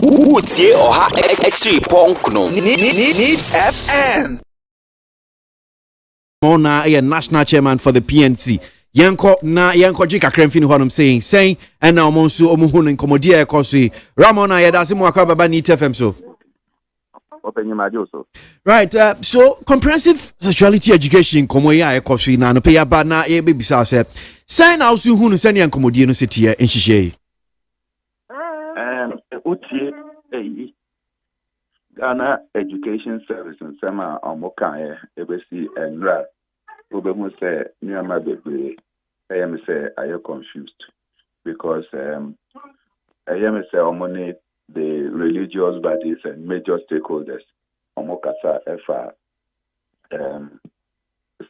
Utie oha echi ponkno. Needs FM. Mona a national chairman for the PNC. Yanko jika kremfini honum saying and now monsu omuhun in komodia kosi Ramona yadasimu akaba Needs FM so. Right, so comprehensive sexuality education komoya ekosi na no pay na e baby say sign out soon hunu send yan komodie no sitie in shishe. Utie Ghana Education Service and Sama Omoka ebesi enra obemu say nyama bebre I am say I am confused because I am say omone the religious bodies and major stakeholders omokasa efa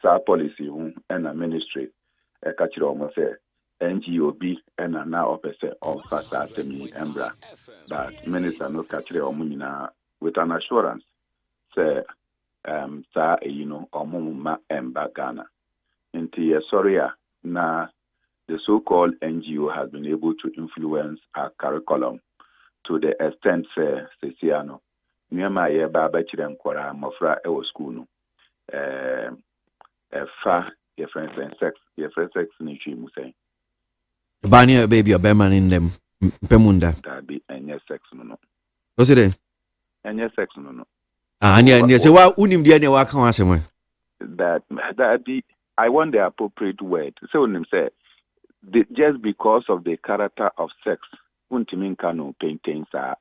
sa policy and a ministry e ka kire omo say NGOB and now opese of fasa temi embra but minister no ka kire omo nyina with an assurance say sa omuma emba Ghana inti sorry na the so-called NGO has been able to influence our curriculum to the extent say Sesiano nyama ye baba chire nkwara mofra e wo school no fa your friends sex ni twi mu say Bani baby or beman in them pemunda that be any sex no what's it any sex no and say wa unim dia ne wa kan asem that be I want the appropriate word so unim say just because of the character of sex untimin kanu paintings are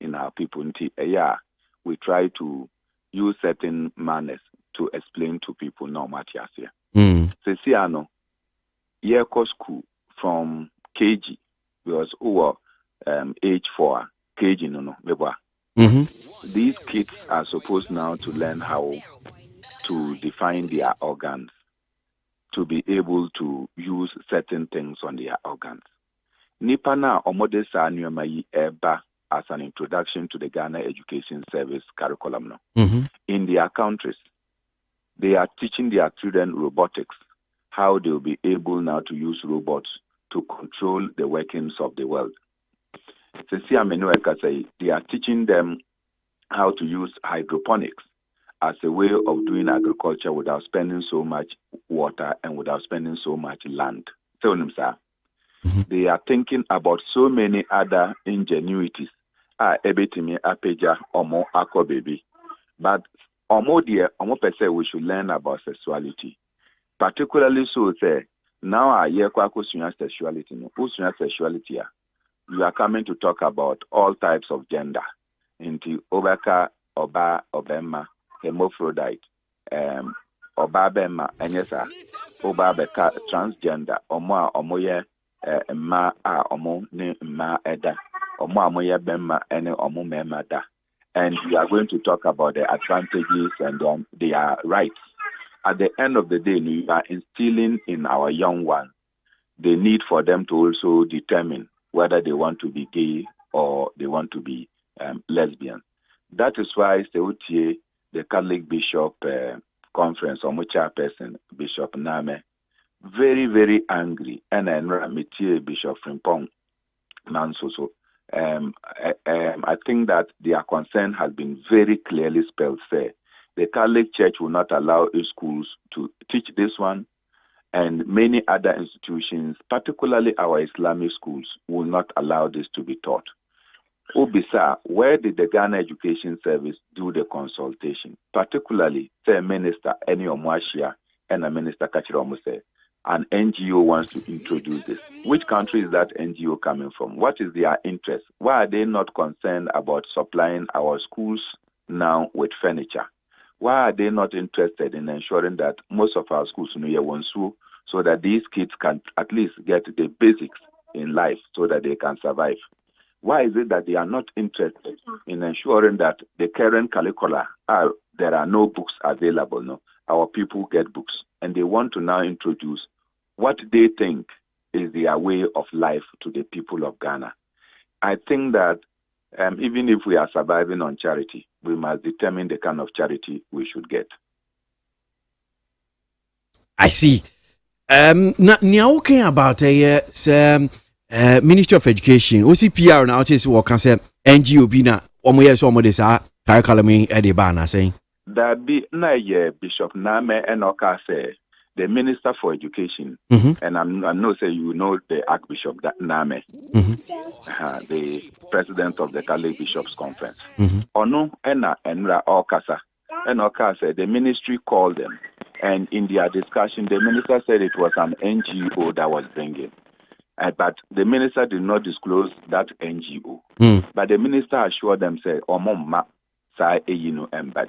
in our people we try to use certain manners to explain to people no matter here Sesiano yeko school from KG because over age 4 KG no beba. These kids are supposed now to learn how to define their organs, to be able to use certain things on their organs. Nipana omodesa nyama eba as an introduction to the Ghana Education Service curriculum. In their countries, they are teaching their children robotics, how they will be able now to use robots to control the workings of the world. They are teaching them how to use hydroponics as a way of doing agriculture without spending so much water and without spending so much land. They are thinking about so many other ingenuities. Ebetimi apeja omo ako baby. But omo per se we should learn about sexuality. Particularly so say now I hear sexuality. Sexuality. You are coming to talk about all types of gender. Into obaka, oba, obema, hermaphrodite, oba bema, enyesa, oba beka, transgender, omoye, ma omo ne ma eda, omoye bema, ene omo mema da. And we are going to talk about the advantages and their rights. At the end of the day, we are instilling in our young ones the need for them to also determine whether they want to be gay or they want to be lesbian. That is why the Catholic Bishop Conference, or chairperson, Bishop Name, very, very angry, and I Bishop Frimpong Nansoso. I think that their concern has been very clearly spelled there. The Catholic Church will not allow its schools to teach this one, and many other institutions, particularly our Islamic schools, will not allow this to be taught. Obisa, where did the Ghana Education Service do the consultation? Particularly, say Minister Eni Omwashia and a Minister Kachiromuse, an NGO wants to introduce this. Which country is that NGO coming from? What is their interest? Why are they not concerned about supplying our schools now with furniture? Why are they not interested in ensuring that most of our schools so that these kids can at least get the basics in life so that they can survive? Why is it that they are not interested in ensuring that the current curricula there are no books available? No, our people get books, and they want to now introduce what they think is their way of life to the people of Ghana. I think that even if we are surviving on charity, we must determine the kind of charity we should get. I see. Now, okay, about Ministry of Education, OCPR now says what can say NGO bi na omo yes omo de sa curriculum e de ba na saying That be na ye Bishop Name Enoka say the Minister for Education, and I know say you know the Archbishop Name, the President of the Catholic Bishops Conference. Ono ena enra okasa. Enoka said the ministry called them, and in their discussion, the minister said it was an NGO that was bringing. But the minister did not disclose that NGO. But the minister assured them, say, Omoma, but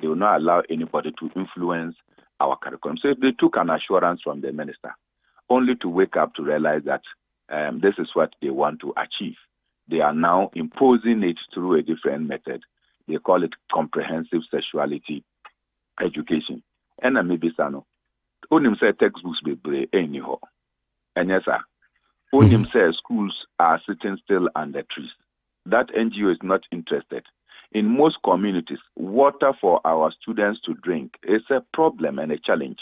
they will not allow anybody to influence our curriculum. So they took an assurance from the minister, only to wake up to realize that this is what they want to achieve. They are now imposing it through a different method. They call it comprehensive sexuality education. And maybe Sano, Unim said textbooks be brave anyhow. And yes, sir. Unim says schools are sitting still under trees. That NGO is not interested. In most communities, water for our students to drink is a problem and a challenge.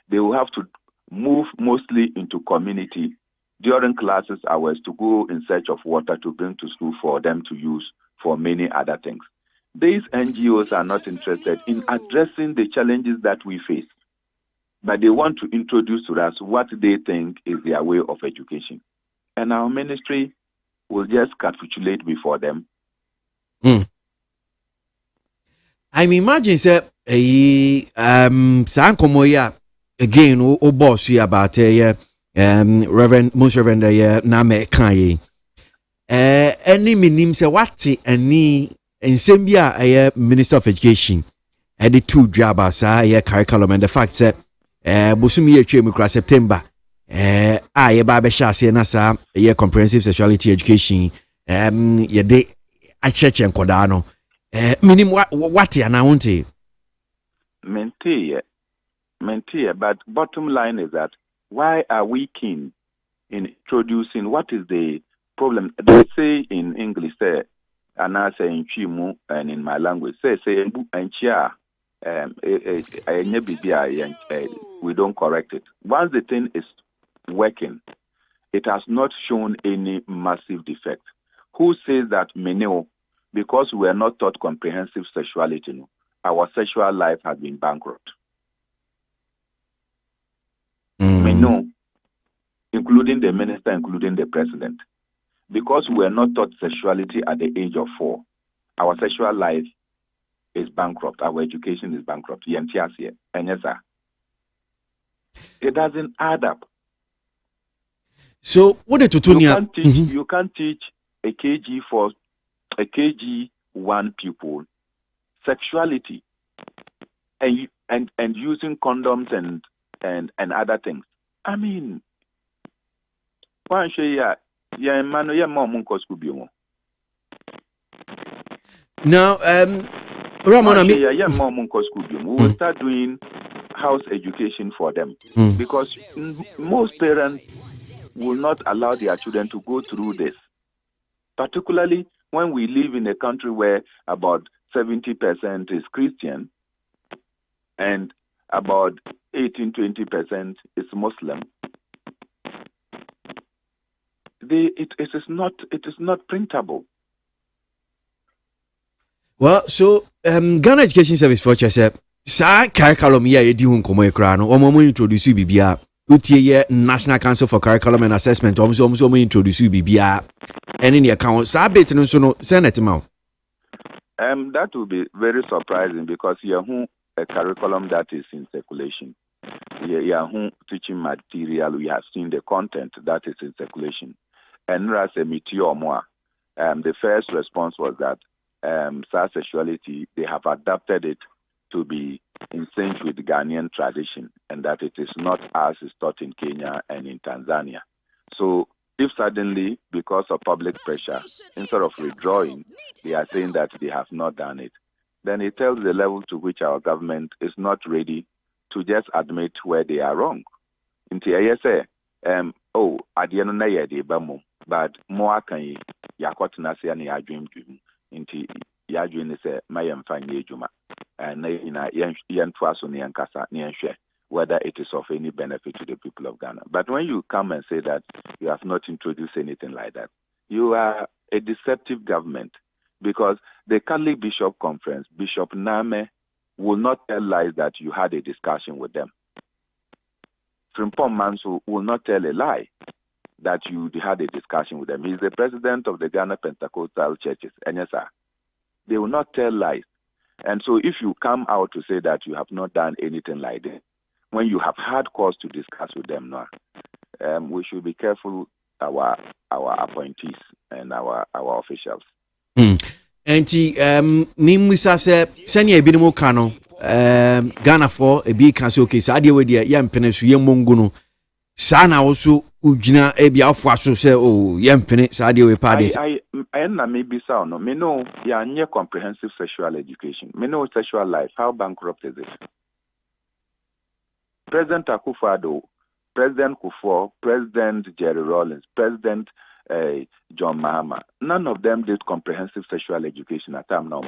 They will have to move mostly into community during classes hours to go in search of water to bring to school for them to use for many other things. These NGOs are not interested in addressing the challenges that we face, but they want to introduce to us what they think is their way of education. And our ministry will just capitulate before them. I imagine say san komo ya again o boss you about Reverend Most Reverend na me kan yi any minim say what any nsem bi a Minister of Education the two job as curriculum and the fact that bosumi etwe kura September ye ba be sha se na sa comprehensive sexuality education ye de a church enkoda no minim what ya na wonte Mentee, but bottom line is that why are we keen in introducing what is the problem? They say in English, say, and I say in Chimu, and in my language, say, and chia, we don't correct it. Once the thing is working, it has not shown any massive defect. Who says that meneo, because we are not taught comprehensive sexuality, our sexual life has been bankrupt? Meneo, including the minister, including the president. Because we are not taught sexuality at the age of 4, our sexual life is bankrupt. Our education is bankrupt. And yes, sir. It doesn't add up. So what you can't teach a KG 1 pupil sexuality and using condoms and other things. I mean, one say now Ramon, we will start doing house education for them because most parents will not allow their children to go through this, particularly when we live in a country where about 70% is Christian and about 18-20% is Muslim. It is not printable. Well, so Ghana Education Service for said sa curriculum ya edi hu nkomo ekra no omo introduce bibia utie ye National Council for Curriculum and Assessment omo introduce bibia ene ne account sa bit no so no senate ma that will be very surprising because you have a curriculum that is in circulation. You have teaching material, we have seen the content that is in circulation. And as a meteor more, the first response was that sexuality, they have adapted it to be in sync with Ghanaian tradition and that it is not as is taught in Kenya and in Tanzania. So if suddenly, because of public pressure, instead of withdrawing, they are saying that they have not done it, then it tells the level to which our government is not ready to just admit where they are wrong. Inti ayese adieno na ye de bamu, but more can yakotna se na yadwem inti yadwem ne se mayem fanye ejuma na ina yen twaso ne yankasa ne yenhwe whether it is of any benefit to the people of Ghana. But when you come and say that you have not introduced anything like that, you are a deceptive government. Because the Catholic Bishop Conference, Bishop Name, will not tell lies that you had a discussion with them. Frimpong Manso will not tell a lie that you had a discussion with them. He's the president of the Ghana Pentecostal Churches, and yes, sir, they will not tell lies. And so if you come out to say that you have not done anything like that, when you have had cause to discuss with them now, we should be careful our appointees and our officials. Enti mimusa se senya ebinom ka no Ghana for ebi ka se okay sa de we de yempene so yemongu no sa na wo so ugina ebi afo so se o yempene sa de we pa de I na maybe sound no me know ya nye comprehensive sexual education. Me know sexual life, how bankrupt is it? President Akufo-Addo, President Kufuor, President Jerry Rawlings, President John Mahama, none of them did comprehensive sexual education at time now.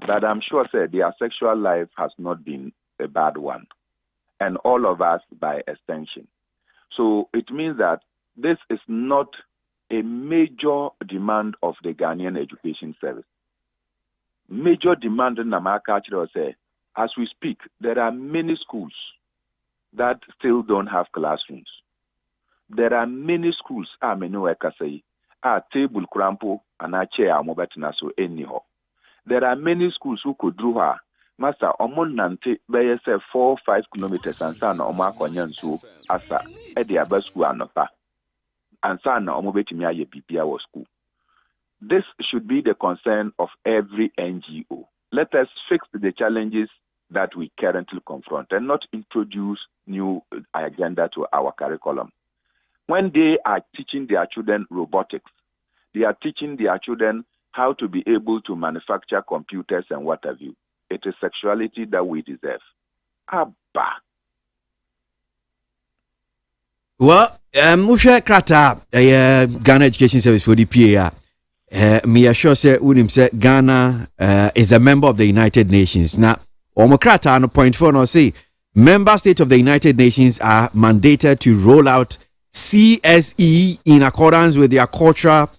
But I'm sure their sexual life has not been a bad one, and all of us by extension. So it means that this is not a major demand of the Ghanaian education service. Major demand in Namaka say, as we speak, there are many schools that still don't have classrooms. There are many schools, table crampo and a chair mobatina so anyhow. There are many schools who could do her. Master Omon Nante by yourself 4 or 5 kilometers and son Oma Konyansu Asa at the Abba school anopa. And son Omobetimia Bibia was school. This should be the concern of every NGO. Let us fix the challenges that we currently confront and not introduce new agenda to our curriculum. When they are teaching their children robotics, they are teaching their children how to be able to manufacture computers and what have you. It is sexuality that we deserve. Abba. Well, Musha Krata, Ghana Education Service for the PA. Me assure say Unim say Ghana is a member of the United Nations. Now, Omokrata on point 4 no say member states of the United Nations are mandated to roll out CSE in accordance with their cultural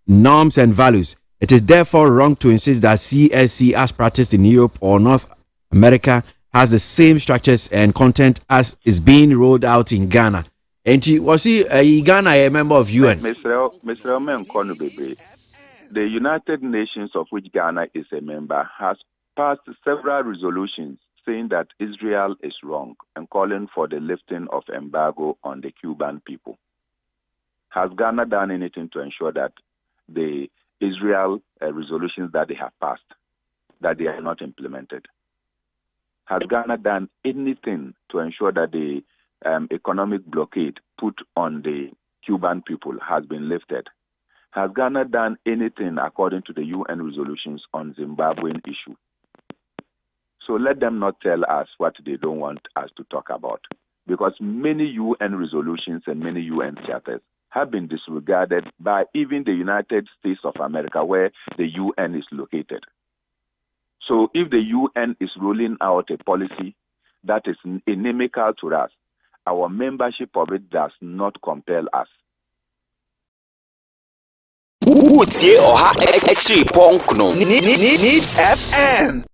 norms and values. It is therefore wrong to insist that CSE, as practiced in Europe or North America, has the same structures and content as is being rolled out in Ghana. And was he Ghana a member of UN? Mr. Omen, the United Nations, of which Ghana is a member, has passed several resolutions saying that Israel is wrong and calling for the lifting of embargo on the Cuban people. Has Ghana done anything to ensure that the Israel resolutions that they have passed, that they are not implemented? Has Ghana done anything to ensure that the economic blockade put on the Cuban people has been lifted? Has Ghana done anything according to the UN resolutions on Zimbabwean issue? So let them not tell us what they don't want us to talk about, because many UN resolutions and many UN charters have been disregarded by even the United States of America, where the UN is located. So if the UN is rolling out a policy that is inimical to us, our membership of it does not compel us. Needs FM.